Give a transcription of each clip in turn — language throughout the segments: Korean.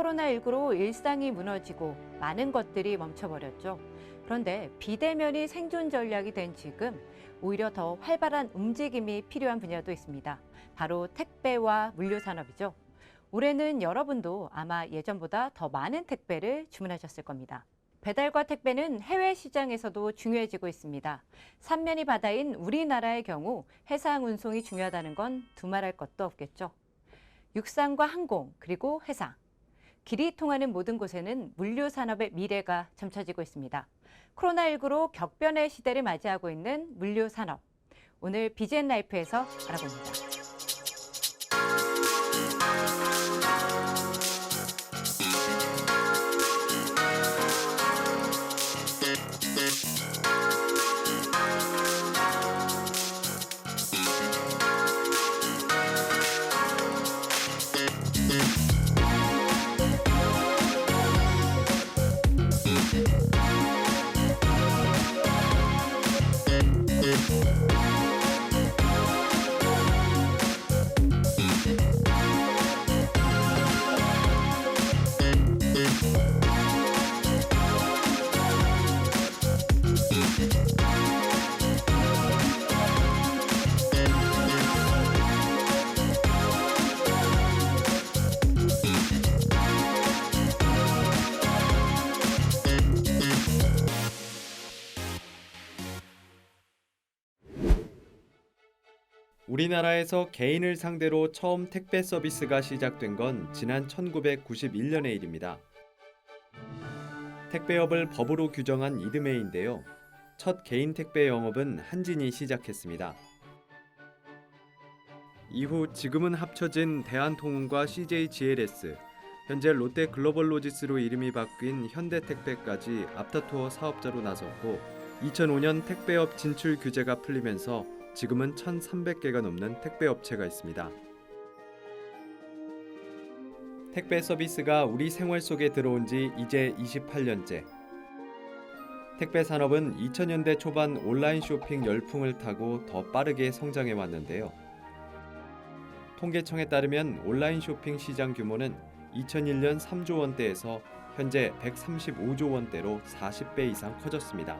코로나19로 일상이 무너지고 많은 것들이 멈춰버렸죠. 그런데 비대면이 생존 전략이 된 지금 오히려 더 활발한 움직임이 필요한 분야도 있습니다. 바로 택배와 물류 산업이죠. 올해는 여러분도 아마 예전보다 더 많은 택배를 주문하셨을 겁니다. 배달과 택배는 해외 시장에서도 중요해지고 있습니다. 삼면이 바다인 우리나라의 경우 해상 운송이 중요하다는 건 두말할 것도 없겠죠. 육상과 항공, 그리고 해상. 길이 통하는 모든 곳에는 물류 산업의 미래가 점쳐지고 있습니다. 코로나19로 격변의 시대를 맞이하고 있는 물류 산업. 오늘 BGN 라이프에서 알아봅니다. 우리나라에서 개인을 상대로 처음 택배 서비스가 시작된 건 지난 1991년의 일입니다. 택배업을 법으로 규정한 이듬해인데요. 첫 개인 택배 영업은 한진이 시작했습니다. 이후 지금은 합쳐진 대한통운과 CJGLS, 현재 롯데글로벌로지스로 이름이 바뀐 현대택배까지 앞다투어 사업자로 나섰고 2005년 택배업 진출 규제가 풀리면서 지금은 1,300개가 넘는 택배업체가 있습니다. 택배 서비스가 우리 생활 속에 들어온 지 이제 28년째. 택배 산업은 2000년대 초반 온라인 쇼핑 열풍을 타고 더 빠르게 성장해 왔는데요. 통계청에 따르면 온라인 쇼핑 시장 규모는 2001년 3조 원대에서 현재 135조 원대로 40배 이상 커졌습니다.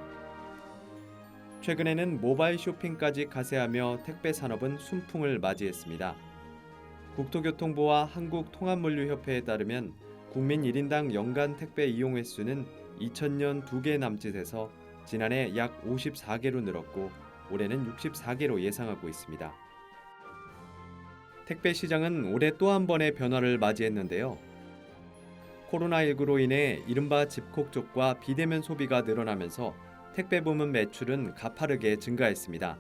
최근에는 모바일 쇼핑까지 가세하며 택배 산업은 순풍을 맞이했습니다. 국토교통부와 한국통합물류협회에 따르면 국민 1인당 연간 택배 이용 횟수는 2000년 2개 남짓에서 지난해 약 54개로 늘었고 올해는 64개로 예상하고 있습니다. 택배 시장은 올해 또 한 번의 변화를 맞이했는데요. 코로나19로 인해 이른바 집콕족과 비대면 소비가 늘어나면서 택배 부문 매출은 가파르게 증가했습니다.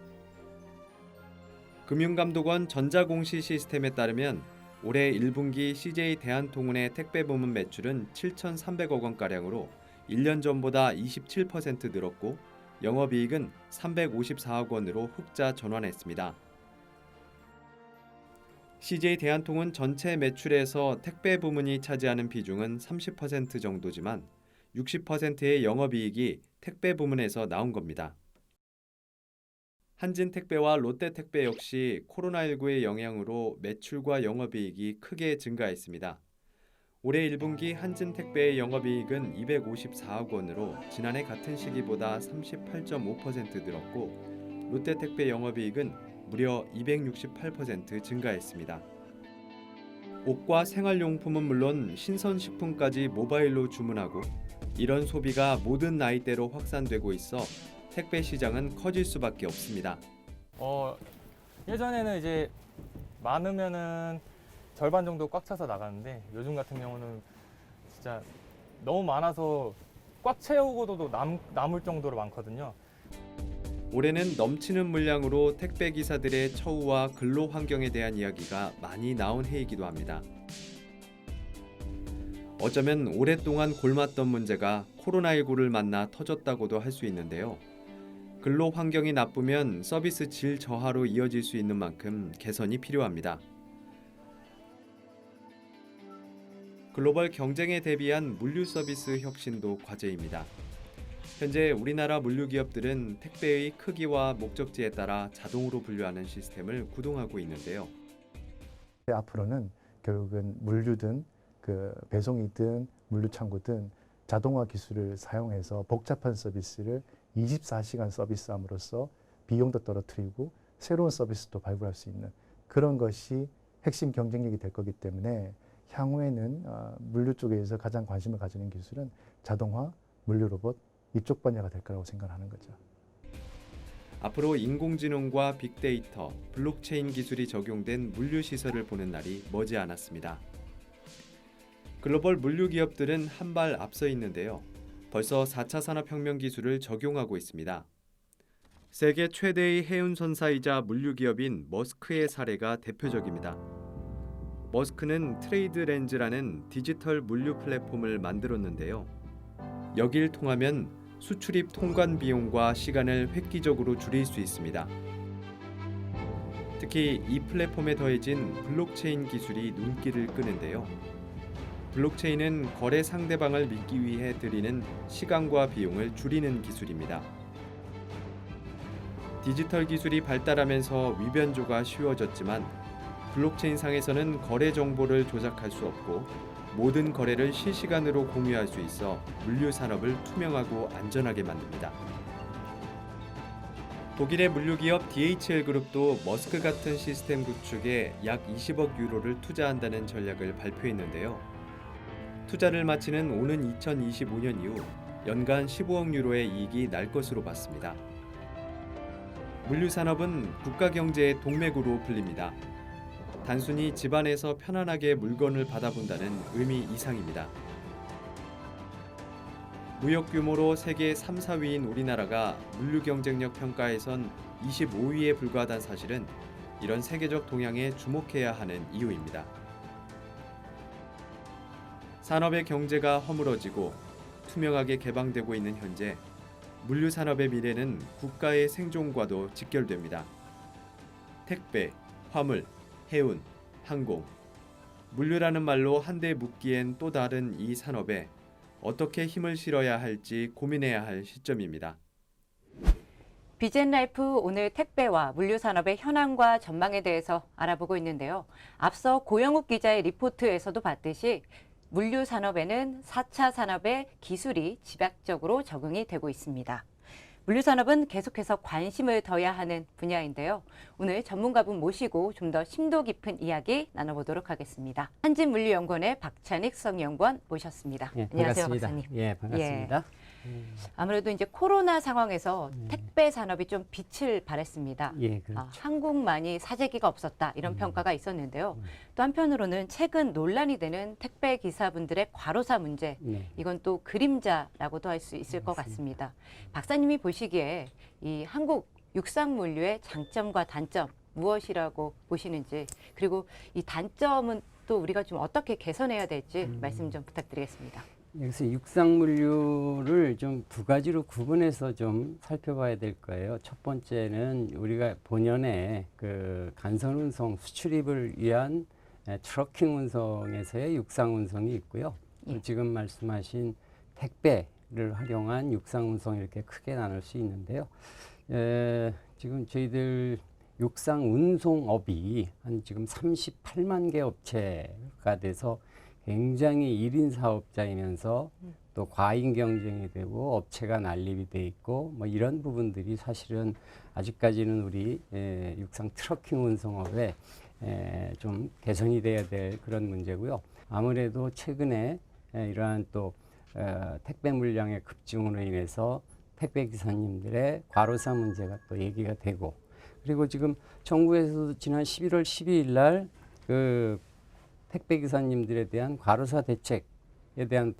금융감독원 전자공시 시스템에 따르면 올해 1분기 CJ 대한통운의 택배 부문 매출은 7,300억 원가량으로 1년 전보다 27% 늘었고 영업이익은 354억 원으로 흑자 전환했습니다. CJ 대한통운 전체 매출에서 택배 부문이 차지하는 비중은 30% 정도지만 60%의 영업이익이 택배 부문에서 나온 겁니다. 한진택배와 롯데택배 역시 코로나19의 영향으로 매출과 영업이익이 크게 증가했습니다. 올해 1분기 한진택배의 영업이익은 254억 원으로 지난해 같은 시기보다 38.5% 늘었고 롯데택배 영업이익은 무려 268% 증가했습니다. 옷과 생활용품은 물론 신선식품까지 모바일로 주문하고 이런 소비가 모든 나이대로 확산되고 있어 택배 시장은 커질 수밖에 없습니다. 예전에는 이제 많으면은 절반 정도 꽉 차서 나가는데 요즘 같은 경우는 진짜 너무 많아서 꽉 채우고도 남을 정도로 많거든요. 올해는 넘치는 물량으로 택배 기사들의 처우와 근로 환경에 대한 이야기가 많이 나온 해이기도 합니다. 어쩌면 오랫동안 골맞던 문제가 코로나19를 만나 터졌다고도 할 수 있는데요. 근로 환경이 나쁘면 서비스 질 저하로 이어질 수 있는 만큼 개선이 필요합니다. 글로벌 경쟁에 대비한 물류 서비스 혁신도 과제입니다. 현재 우리나라 물류 기업들은 택배의 크기와 목적지에 따라 자동으로 분류하는 시스템을 구동하고 있는데요. 앞으로는 결국은 물류든 그 배송이든 물류창고든 자동화 기술을 사용해서 복잡한 서비스를 24시간 서비스함으로써 비용도 떨어뜨리고 새로운 서비스도 발굴할 수 있는 그런 것이 핵심 경쟁력이 될 거기 때문에 향후에는 물류 쪽에서 가장 관심을 가지는 기술은 자동화, 물류 로봇 이쪽 분야가 될 거라고 생각하는 거죠. 앞으로 인공지능과 빅데이터, 블록체인 기술이 적용된 물류 시설을 보는 날이 머지 않았습니다. 글로벌 물류 기업들은 한 발 앞서 있는데요. 벌써 4차 산업혁명 기술을 적용하고 있습니다. 세계 최대의 해운선사이자 물류 기업인 머스크의 사례가 대표적입니다. 머스크는 트레이드렌즈라는 디지털 물류 플랫폼을 만들었는데요. 여길 통하면 수출입 통관 비용과 시간을 획기적으로 줄일 수 있습니다. 특히 이 플랫폼에 더해진 블록체인 기술이 눈길을 끄는데요. 블록체인은 거래 상대방을 믿기 위해 들이는 시간과 비용을 줄이는 기술입니다. 디지털 기술이 발달하면서 위변조가 쉬워졌지만 블록체인 상에서는 거래 정보를 조작할 수 없고 모든 거래를 실시간으로 공유할 수 있어 물류 산업을 투명하고 안전하게 만듭니다. 독일의 물류기업 DHL 그룹도 머스크 같은 시스템 구축에 약 20억 유로를 투자한다는 전략을 발표했는데요. 투자를 마치는 오는 2025년 이후 연간 15억 유로의 이익이 날 것으로 봤습니다. 물류 산업은 국가 경제의 동맥으로 불립니다. 단순히 집안에서 편안하게 물건을 받아본다는 의미 이상입니다. 무역 규모로 세계 3, 4위인 우리나라가 물류 경쟁력 평가에선 25위에 불과하다는 사실은 이런 세계적 동향에 주목해야 하는 이유입니다. 산업의 경제가 허물어지고 투명하게 개방되고 있는 현재 물류 산업의 미래는 국가의 생존과도 직결됩니다. 택배, 화물, 해운, 항공, 물류라는 말로 한데 묶기엔 또 다른 이 산업에 어떻게 힘을 실어야 할지 고민해야 할 시점입니다. 비젠라이프 오늘 택배와 물류 산업의 현황과 전망에 대해서 알아보고 있는데요. 앞서 고영욱 기자의 리포트에서도 봤듯이 물류 산업에는 4차 산업의 기술이 집약적으로 적응이 되고 있습니다. 물류 산업은 계속해서 관심을 둬야 하는 분야인데요. 오늘 전문가분 모시고 좀 더 심도 깊은 이야기 나눠보도록 하겠습니다. 한진물류연구원의 박찬익 수석연구원 모셨습니다. 예, 안녕하세요, 반갑습니다. 박사님. 예, 반갑습니다. 아무래도 이제 코로나 상황에서 택배 산업이 좀 빛을 발했습니다. 예, 그렇죠. 한국만이 사재기가 없었다 이런 평가가 있었는데요. 또 한편으로는 최근 논란이 되는 택배 기사분들의 과로사 문제, 네. 이건 또 그림자라고도 할 수 있을 것 같습니다. 박사님이 보시기에 이 한국 육상물류의 장점과 단점 무엇이라고 보시는지, 그리고 이 단점은 또 우리가 좀 어떻게 개선해야 될지 말씀 좀 부탁드리겠습니다. 여기서 육상물류를 좀 두 가지로 구분해서 좀 살펴봐야 될 거예요. 첫 번째는 우리가 본연의 그 간선 운송, 수출입을 위한 트러킹 운송에서의 육상 운송이 있고요. 예. 지금 말씀하신 택배를 활용한 육상 운송 이렇게 크게 나눌 수 있는데요. 지금 저희들 육상 운송업이 한 지금 38만 개 업체가 돼서 굉장히 1인 사업자이면서 또 과잉 경쟁이 되고 업체가 난립이 돼 있고 뭐 이런 부분들이 사실은 아직까지는 우리 육상 트러킹 운송업에 좀 개선이 돼야 될 그런 문제고요. 아무래도 최근에 이러한 또 택배 물량의 급증으로 인해서 택배 기사님들의 과로사 문제가 또 얘기가 되고, 그리고 지금 정부에서도 지난 11월 12일 날 그 택배 기사님들에 대한 과로사 대책에 대한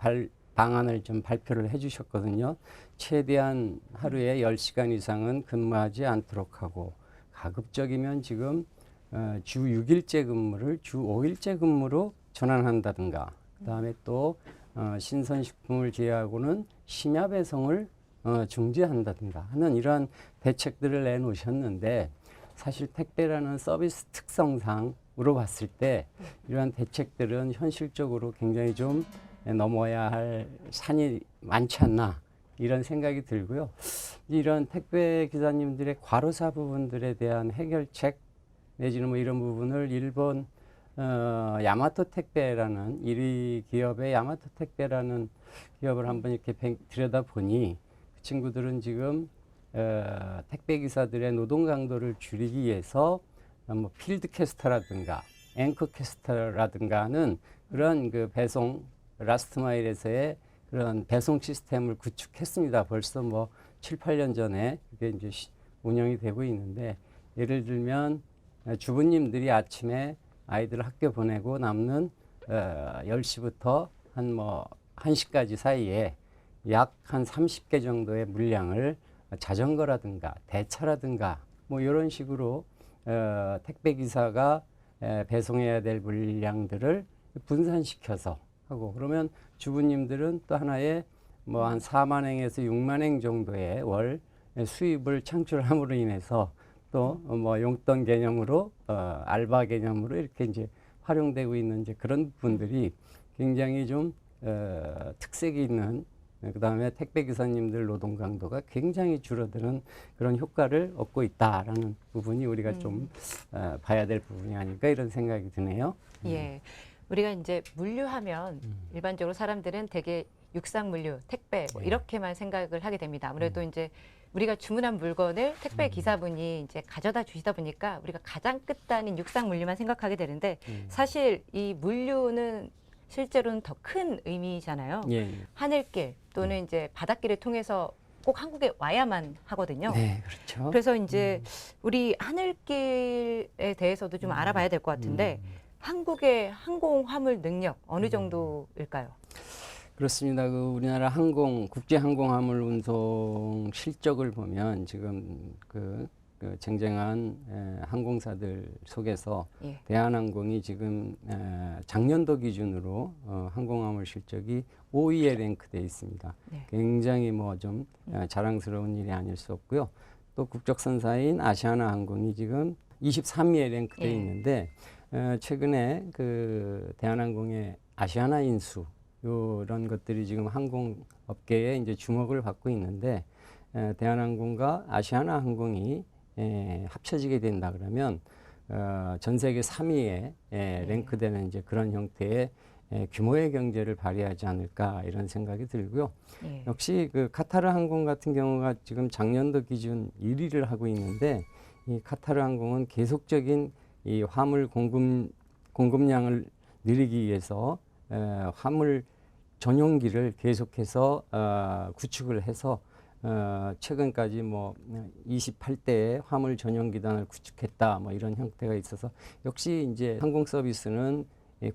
방안을 좀 발표를 해 주셨거든요. 최대한 하루에 10시간 이상은 근무하지 않도록 하고, 가급적이면 지금 주 6일제 근무를 주 5일제 근무로 전환한다든가, 그다음에 또 신선식품을 제외하고는 심야 배송을 중지한다든가 하는 이러한 대책들을 내놓으셨는데, 사실 택배라는 서비스 특성상으로 봤을 때 이러한 대책들은 현실적으로 굉장히 좀 넘어야 할 산이 많지 않나 이런 생각이 들고요. 이런 택배 기사님들의 과로사 부분들에 대한 해결책 내지는 뭐 이런 부분을 일본 야마토 택배라는 1위 기업의 야마토 택배라는 기업을 한번 이렇게 들여다보니 그 친구들은 지금 택배 기사들의 노동 강도를 줄이기 위해서 뭐 필드 캐스터라든가 앵커 캐스터라든가 하는 그런 그 배송 라스트 마일에서의 그런 배송 시스템을 구축했습니다. 벌써 뭐 7, 8년 전에 그게 이제 운영이 되고 있는데, 예를 들면 주부님들이 아침에 아이들 학교 보내고 남는 10시부터 한 뭐 1시까지 사이에 약 한 30개 정도의 물량을 자전거라든가 대차라든가 뭐 이런 식으로 택배 기사가 배송해야 될 물량들을 분산시켜서 하고, 그러면 주부님들은 또 하나의 뭐 한 4만행에서 6만행 정도의 월 수입을 창출함으로 인해서 또 뭐 용돈 개념으로 알바 개념으로 이렇게 이제 활용되고 있는 이제 그런 부분들이 굉장히 좀 특색이 있는, 그다음에 택배 기사님들 노동 강도가 굉장히 줄어드는 그런 효과를 얻고 있다라는 부분이 우리가 좀 봐야 될 부분이 아닐까 이런 생각이 드네요. 예. 우리가 이제 물류하면 일반적으로 사람들은 되게 육상 물류, 택배 뭐 이렇게만 생각을 하게 됩니다. 아무래도 이제 우리가 주문한 물건을 택배 기사분이 이제 가져다 주시다 보니까 우리가 가장 끝단인 육상 물류만 생각하게 되는데, 사실 이 물류는 실제로는 더 큰 의미잖아요. 예. 하늘길 또는 이제 바닷길을 통해서 꼭 한국에 와야만 하거든요. 네, 그렇죠. 그래서 이제 우리 하늘길에 대해서도 좀 알아봐야 될 것 같은데, 한국의 항공 화물 능력 어느 정도일까요? 그렇습니다. 그 우리나라 국제 항공 화물 운송 실적을 보면 지금 그 쟁쟁한 항공사들 속에서 예. 대한항공이 지금 작년도 기준으로 항공 화물 실적이 5위에 랭크되어 있습니다. 네. 굉장히 뭐 좀 자랑스러운 일이 아닐 수 없고요. 또 국적선사인 아시아나 항공이 지금 23위에 랭크되어 예. 있는데, 최근에 그 대한항공의 아시아나 인수 이런 것들이 지금 항공업계에 이제 주목을 받고 있는데, 대한항공과 아시아나 항공이 합쳐지게 된다 그러면 전 세계 3위에 랭크되는 이제 그런 형태의 규모의 경제를 발휘하지 않을까 이런 생각이 들고요. 예. 역시 그 카타르 항공 같은 경우가 지금 작년도 기준 1위를 하고 있는데, 이 카타르 항공은 계속적인 이 화물 공급량을 늘리기 위해서 화물 전용기를 계속해서 구축을 해서 최근까지 뭐 28대의 화물 전용 기단을 구축했다 뭐 이런 형태가 있어서, 역시 이제 항공 서비스는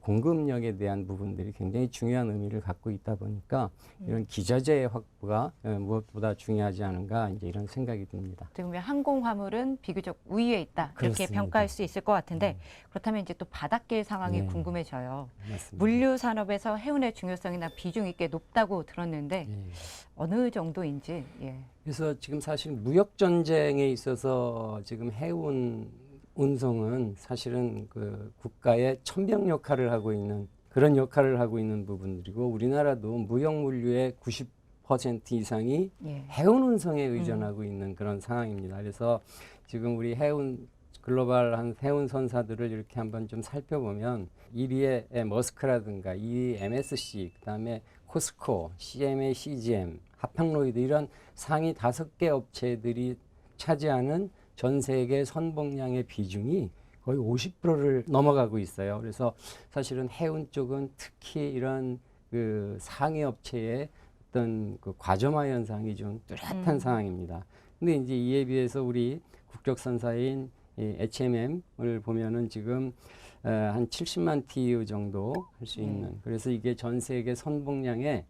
공급력에 대한 부분들이 굉장히 중요한 의미를 갖고 있다 보니까 이런 기자재의 확보가 무엇보다 중요하지 않은가 이제 이런 생각이 듭니다. 어떻게 보면 항공 화물은 비교적 우위에 있다 이렇게 그렇습니다. 평가할 수 있을 것 같은데, 그렇다면 이제 또 바닷길 상황이 네. 궁금해져요. 맞습니다. 물류 산업에서 해운의 중요성이나 비중이 꽤 높다고 들었는데 예. 어느 정도인지. 예. 그래서 지금 사실 무역 전쟁에 있어서 지금 해운 운송은 사실은 그 국가의 천병 역할을 하고 있는 그런 역할을 하고 있는 부분들이고, 우리나라도 무역 물류의 90% 이상이 예. 해운 운송에 의존하고 있는 그런 상황입니다. 그래서 지금 우리 글로벌한 해운 선사들을 이렇게 한번 좀 살펴보면 1위의 머스크라든가 2위 MSC, 그다음에 코스코, CMA, CGM, 하팡로이드 이런 상위 5개 업체들이 차지하는 전 세계 선봉량의 비중이 거의 50%를 넘어가고 있어요. 그래서 사실은 해운 쪽은 특히 이런 그 상위 업체의 어떤 그 과점화 현상이 좀 뚜렷한 상황입니다. 근데 이제 이에 비해서 우리 국적선사인 HMM을 보면은 지금 한 70만 TEU 정도 할 수 있는, 그래서 이게 전 세계 선봉량의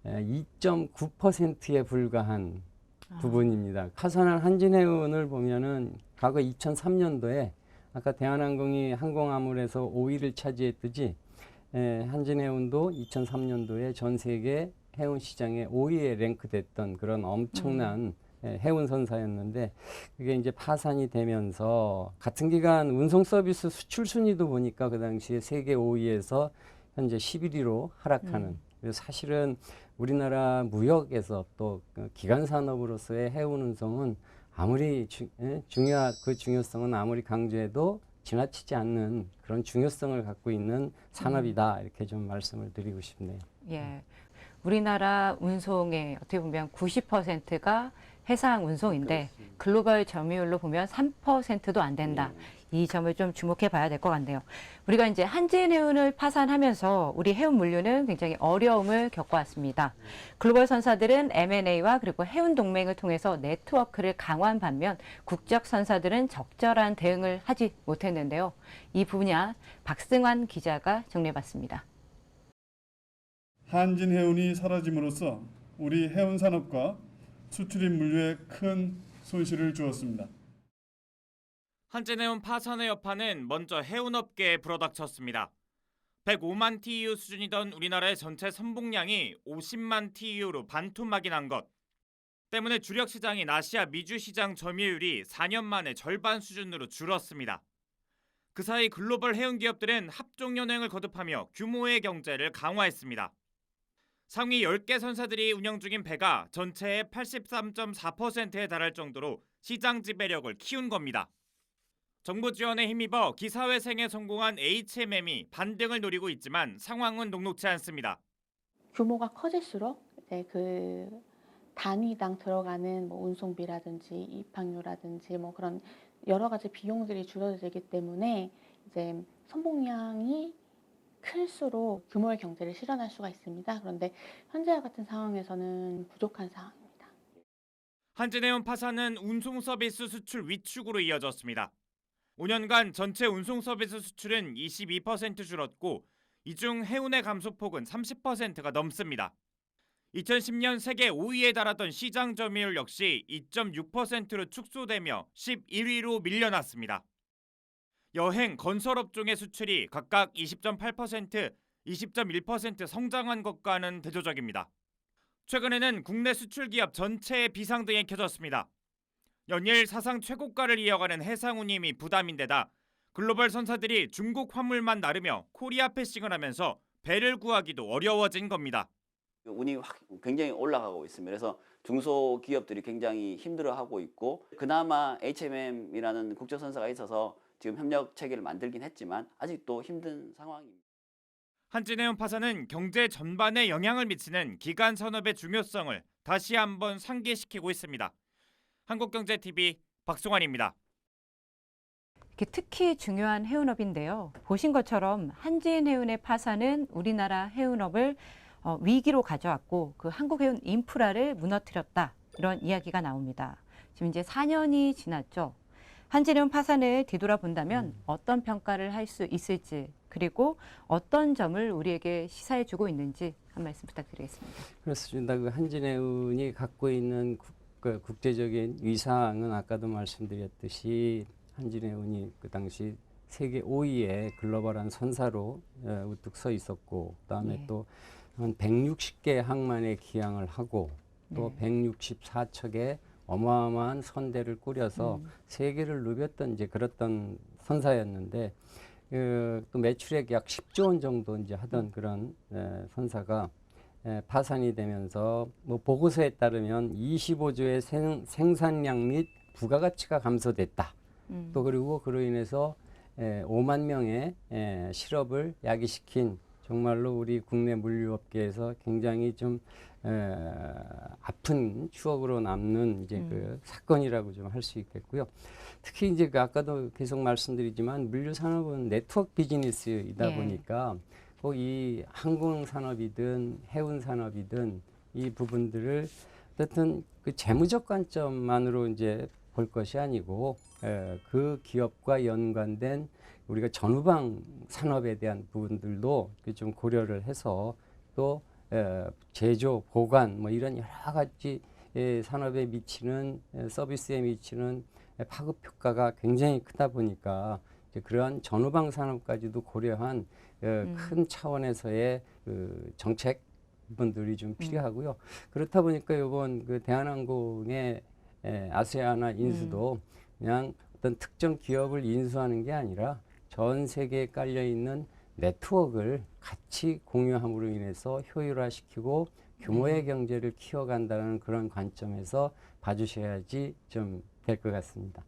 2.9%에 불과한 부분입니다. 파산한 한진해운을 보면은 과거 2003년도에 아까 대한항공이 항공화물에서 5위를 차지했듯이 한진해운도 2003년도에 전 세계 해운 시장에 5위에 랭크됐던 그런 엄청난 해운 선사였는데, 그게 이제 파산이 되면서 같은 기간 운송 서비스 수출 순위도 보니까 그 당시에 세계 5위에서 현재 11위로 하락하는. 그래서 사실은 우리나라 무역에서 또 기간 산업으로서의 해운 운송은 아무리 그 중요성은 아무리 강조해도 지나치지 않는 그런 중요성을 갖고 있는 산업이다 이렇게 좀 말씀을 드리고 싶네요. 예. 우리나라 운송의 어떻게 보면 90%가 해상 운송인데 글로벌 점유율로 보면 3%도 안 된다. 이 점을 좀 주목해 봐야 될 것 같네요. 우리가 이제 한진해운을 파산하면서 우리 해운 물류는 굉장히 어려움을 겪어왔습니다. 글로벌 선사들은 M&A와 그리고 해운 동맹을 통해서 네트워크를 강화한 반면 국적 선사들은 적절한 대응을 하지 못했는데요. 이 분야 박승환 기자가 정리해봤습니다. 한진해운이 사라짐으로써 우리 해운 산업과 수출입 물류에 큰 손실을 주었습니다. 한진해운 파산의 여파는 먼저 해운업계에 불어닥쳤습니다. 105만 TEU 수준이던 우리나라의 전체 선봉량이 50만 TEU로 반토막이 난 것 때문에 주력 시장인 아시아 미주 시장 점유율이 4년 만에 절반 수준으로 줄었습니다. 그 사이 글로벌 해운 기업들은 합종연횡을 거듭하며 규모의 경제를 강화했습니다. 상위 10개 선사들이 운영 중인 배가 전체의 83.4%에 달할 정도로 시장 지배력을 키운 겁니다. 정부 지원에 힘입어 기사회생에 성공한 HMM이 반등을 노리고 있지만 상황은 녹록지 않습니다. 규모가 커질수록 이제 그 단위당 들어가는 뭐 운송비라든지 입항료라든지 뭐 그런 여러 가지 비용들이 줄어들기 때문에 이제 선봉량이 클수록 규모의 경제를 실현할 수가 있습니다. 그런데 현재와 같은 상황에서는 부족한 상황입니다. 한진해운 파산은 운송 서비스 수출 위축으로 이어졌습니다. 5년간 전체 운송 서비스 수출은 22% 줄었고 이 중 해운의 감소폭은 30%가 넘습니다. 2010년 세계 5위에 달하던 시장 점유율 역시 2.6%로 축소되며 11위로 밀려났습니다. 여행, 건설업종의 수출이 각각 20.8%, 20.1% 성장한 것과는 대조적입니다. 최근에는 국내 수출 기업 전체의 비상등이 켜졌습니다. 연일 사상 최고가를 이어가는 해상운임이 부담인데다 글로벌 선사들이 중국 화물만 나르며 코리아 패싱을 하면서 배를 구하기도 어려워진 겁니다. 운이 굉장히 올라가고 있습니다. 그래서 중소기업들이 굉장히 힘들어하고 있고 그나마 HMM이라는 국제선사가 있어서 지금 협력 체계를 만들긴 했지만 아직도 힘든 상황입니다. 한진해운 파산은 경제 전반에 영향을 미치는 기간 산업의 중요성을 다시 한번 상기시키고 있습니다. 한국경제TV 박승환입니다. 특히 중요한 해운업인데요. 보신 것처럼 한진해운의 파산은 우리나라 해운업을 위기로 가져왔고 그 한국해운 인프라를 무너뜨렸다. 이런 이야기가 나옵니다. 지금 이제 4년이 지났죠. 한진해운 파산을 뒤돌아본다면 어떤 평가를 할 수 있을지 그리고 어떤 점을 우리에게 시사해주고 있는지 한 말씀 부탁드리겠습니다. 그렇습니다. 그 한진해운이 갖고 있는 국제적인 위상은 아까도 말씀드렸듯이 한진해운이 그 당시 세계 5위의 글로벌한 선사로 우뚝 서 있었고 그다음에 또 한 160개 항만에 기항을 하고 또 164척의 어마어마한 선대를 꾸려서 세계를 누볐던 이제 그랬던 선사였는데 또 매출액 약 10조 원 정도 이제 하던 그런 선사가 파산이 되면서 뭐 보고서에 따르면 25조의 생산량 및 부가가치가 감소됐다. 또 그리고 그로 인해서 5만 명의 실업을 야기시킨 정말로 우리 국내 물류업계에서 굉장히 좀 아픈 추억으로 남는 이제 그 사건이라고 좀 할 수 있겠고요. 특히 이제 그 아까도 계속 말씀드리지만 물류 산업은 네트워크 비즈니스이다 보니까 꼭 이 항공 산업이든 해운 산업이든 이 부분들을 어쨌든 그 재무적 관점만으로 이제 볼 것이 아니고 그 기업과 연관된 우리가 전후방 산업에 대한 부분들도 좀 고려를 해서 또 제조, 보관 뭐 이런 여러 가지 산업에 미치는 서비스에 미치는 파급 효과가 굉장히 크다 보니까 이제 그러한 전후방 산업까지도 고려한 큰 차원에서의 그 정책 부분들이 좀 필요하고요. 그렇다 보니까 이번 그 대한항공의 아세아나 인수도 그냥 어떤 특정 기업을 인수하는 게 아니라 전 세계에 깔려 있는 네트워크를 같이 공유함으로 인해서 효율화시키고 규모의 경제를 키워간다는 그런 관점에서 봐주셔야지 좀 될 것 같습니다.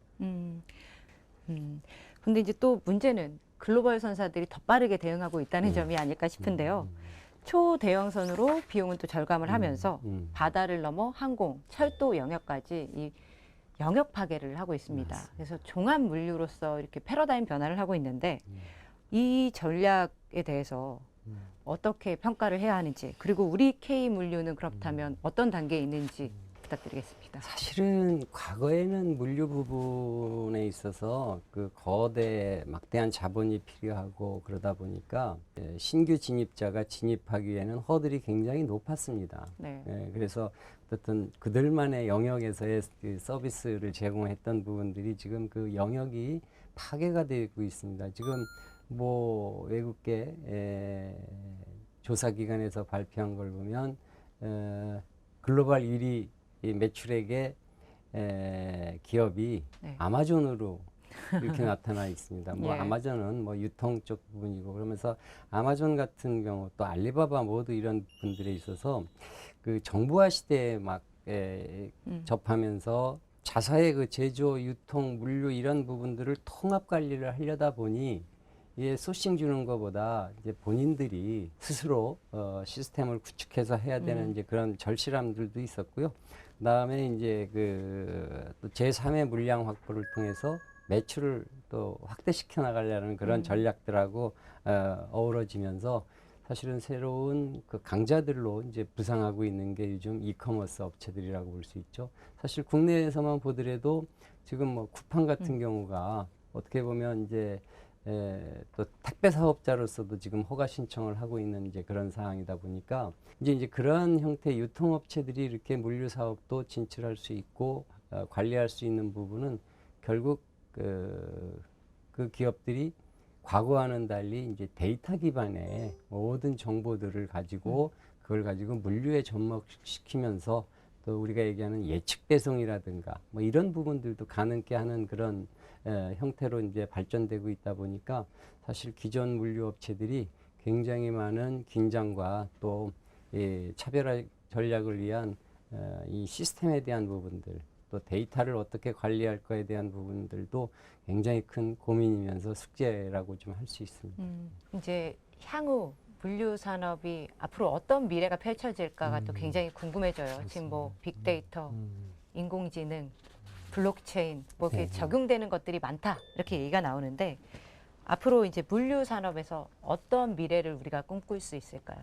근데 이제 또 문제는 글로벌 선사들이 더 빠르게 대응하고 있다는 음. 점이 아닐까 싶은데요. 초대형선으로 비용은 또 절감을 하면서 음. 바다를 넘어 항공, 철도 영역까지 이 영역 파괴를 하고 있습니다. 맞습니다. 그래서 종합 물류로서 이렇게 패러다임 변화를 하고 있는데 이 전략에 대해서 어떻게 평가를 해야 하는지, 그리고 우리 K 물류는 그렇다면 어떤 단계에 있는지 부탁드리겠습니다. 사실은 과거에는 물류 부분에 있어서 그 거대 막대한 자본이 필요하고 그러다 보니까 신규 진입자가 진입하기 위해는 허들이 굉장히 높았습니다. 네. 그래서 어떤 그들만의 영역에서의 그 서비스를 제공했던 부분들이 지금 그 영역이 파괴가 되고 있습니다. 지금 뭐 외국계 조사기관에서 발표한 걸 보면 글로벌 1위 이 매출액의 기업이 네. 아마존으로 이렇게 나타나 있습니다. 뭐 예. 아마존은 뭐 유통 쪽 부분이고 그러면서 아마존 같은 경우 또 알리바바 모두 이런 분들에 있어서 그 정부화 시대에 막 접하면서 자사의 그 제조, 유통, 물류 이런 부분들을 통합 관리를 하려다 보니 이게 소싱 주는 것보다 이제 본인들이 스스로 시스템을 구축해서 해야 되는 이제 그런 절실함들도 있었고요. 그다음에 이제 또 제3의 물량 확보를 통해서 매출을 또 확대시켜 나가려는 그런 전략들하고 어우러지면서 사실은 새로운 그 강자들로 이제 부상하고 있는 게 요즘 이커머스 업체들이라고 볼 수 있죠. 사실 국내에서만 보더라도 지금 뭐 쿠팡 같은 경우가 어떻게 보면 이제 또 택배 사업자로서도 지금 허가 신청을 하고 있는 이제 그런 상황이다 보니까 이제 그러한 형태의 유통업체들이 이렇게 물류 사업도 진출할 수 있고 관리할 수 있는 부분은 결국 그 기업들이 과거와는 달리 이제 데이터 기반의 모든 정보들을 가지고 그걸 가지고 물류에 접목시키면서 또 우리가 얘기하는 예측 배송이라든가 뭐 이런 부분들도 가능케 하는 그런 형태로 이제 발전되고 있다 보니까 사실 기존 물류 업체들이 굉장히 많은 긴장과 또 차별화 전략을 위한 이 시스템에 대한 부분들 또 데이터를 어떻게 관리할 거에 대한 부분들도 굉장히 큰 고민이면서 숙제라고 좀 할 수 있습니다. 이제 향후 물류 산업이 앞으로 어떤 미래가 펼쳐질까가 또 굉장히 궁금해져요. 지금 뭐 빅데이터, 인공지능, 블록체인 뭐 이렇게 네. 적용되는 것들이 많다 이렇게 얘기가 나오는데 앞으로 이제 물류 산업에서 어떤 미래를 우리가 꿈꿀 수 있을까요?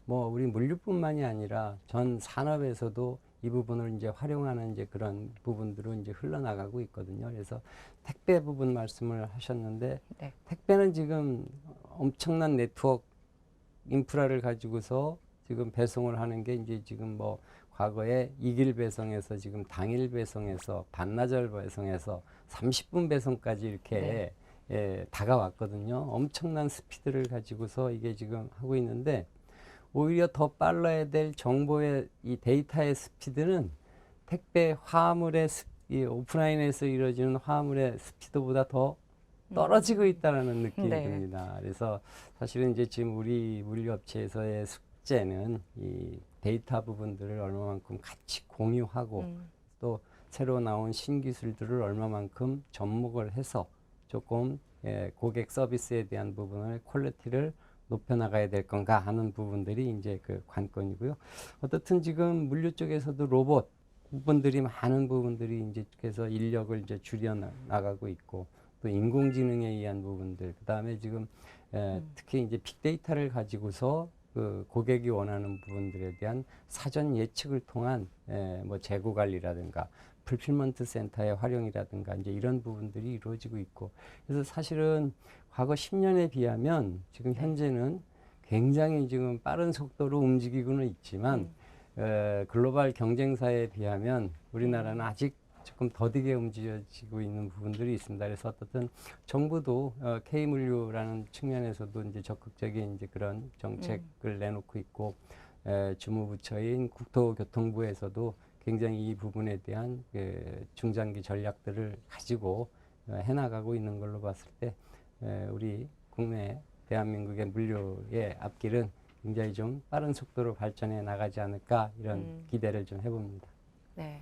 뭐 우리 물류뿐만이 아니라 전 산업에서도 이 부분을 이제 활용하는 이제 그런 부분들로 이제 흘러나가고 있거든요. 그래서 택배 부분 말씀을 하셨는데 네. 택배는 지금 엄청난 네트워크 인프라를 가지고서 지금 배송을 하는 게 이제 지금 뭐 과거에 이길 배송에서 지금 당일 배송에서 반나절 배송에서 30분 배송까지 이렇게 다가왔거든요. 엄청난 스피드를 가지고서 이게 지금 하고 있는데 오히려 더 빨라야 될 정보의 이 데이터의 스피드는 택배 화물의 이 오프라인에서 이루어지는 화물의 스피드보다 더 떨어지고 있다는 느낌이 네. 듭니다. 그래서 사실은 이제 지금 우리 물류업체에서의 숙제는 이 데이터 부분들을 얼마만큼 같이 공유하고 또 새로 나온 신기술들을 얼마만큼 접목을 해서 조금 고객 서비스에 대한 부분을 퀄리티를 높여나가야 될 건가 하는 부분들이 이제 그 관건이고요. 어떻든 지금 물류 쪽에서도 로봇 부분들이 많은 부분들이 이제 그래서 인력을 이제 줄여 나가고 있고 또 인공지능에 의한 부분들 그다음에 지금 특히 이제 빅데이터를 가지고서 그 고객이 원하는 부분들에 대한 사전 예측을 통한 뭐 재고 관리라든가 풀필먼트 센터의 활용이라든가 이제 이런 부분들이 이루어지고 있고 그래서 사실은 과거 10년에 비하면 지금 현재는 굉장히 지금 빠른 속도로 움직이고는 있지만 글로벌 경쟁사에 비하면 우리나라는 아직 조금 더디게 움직여지고 있는 부분들이 있습니다. 그래서 어떻든 정부도 K물류라는 측면에서도 이제 적극적인 이제 그런 정책을 내놓고 있고 주무부처인 국토교통부에서도 굉장히 이 부분에 대한 중장기 전략들을 가지고 해나가고 있는 걸로 봤을 때 우리 국내 대한민국의 물류의 앞길은 굉장히 좀 빠른 속도로 발전해 나가지 않을까 이런 기대를 좀 해봅니다. 네.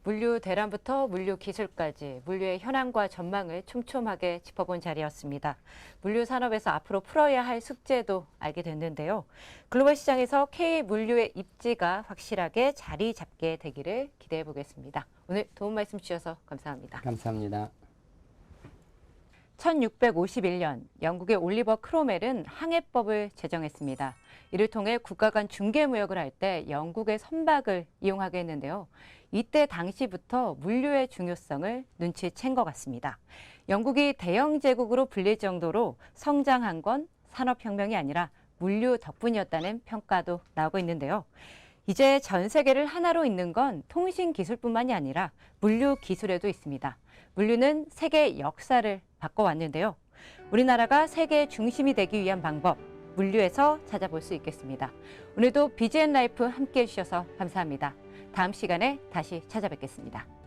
물류 대란부터 물류 기술까지 물류의 현황과 전망을 촘촘하게 짚어본 자리였습니다. 물류 산업에서 앞으로 풀어야 할 숙제도 알게 됐는데요. 글로벌 시장에서 K물류의 입지가 확실하게 자리 잡게 되기를 기대해 보겠습니다. 오늘 도움 말씀 주셔서 감사합니다. 감사합니다. 1651년 영국의 올리버 크로멜은 항해법을 제정했습니다. 이를 통해 국가 간 중개 무역을 할 때 영국의 선박을 이용하게 했는데요. 이때 당시부터 물류의 중요성을 눈치챈 것 같습니다. 영국이 대영 제국으로 불릴 정도로 성장한 건 산업혁명이 아니라 물류 덕분이었다는 평가도 나오고 있는데요. 이제 전 세계를 하나로 잇는 건 통신 기술뿐만이 아니라 물류 기술에도 있습니다. 물류는 세계 역사를 바꿔왔는데요. 우리나라가 세계 중심이 되기 위한 방법, 물류에서 찾아볼 수 있겠습니다. 오늘도 BGN 라이프 함께해 주셔서 감사합니다. 다음 시간에 다시 찾아뵙겠습니다.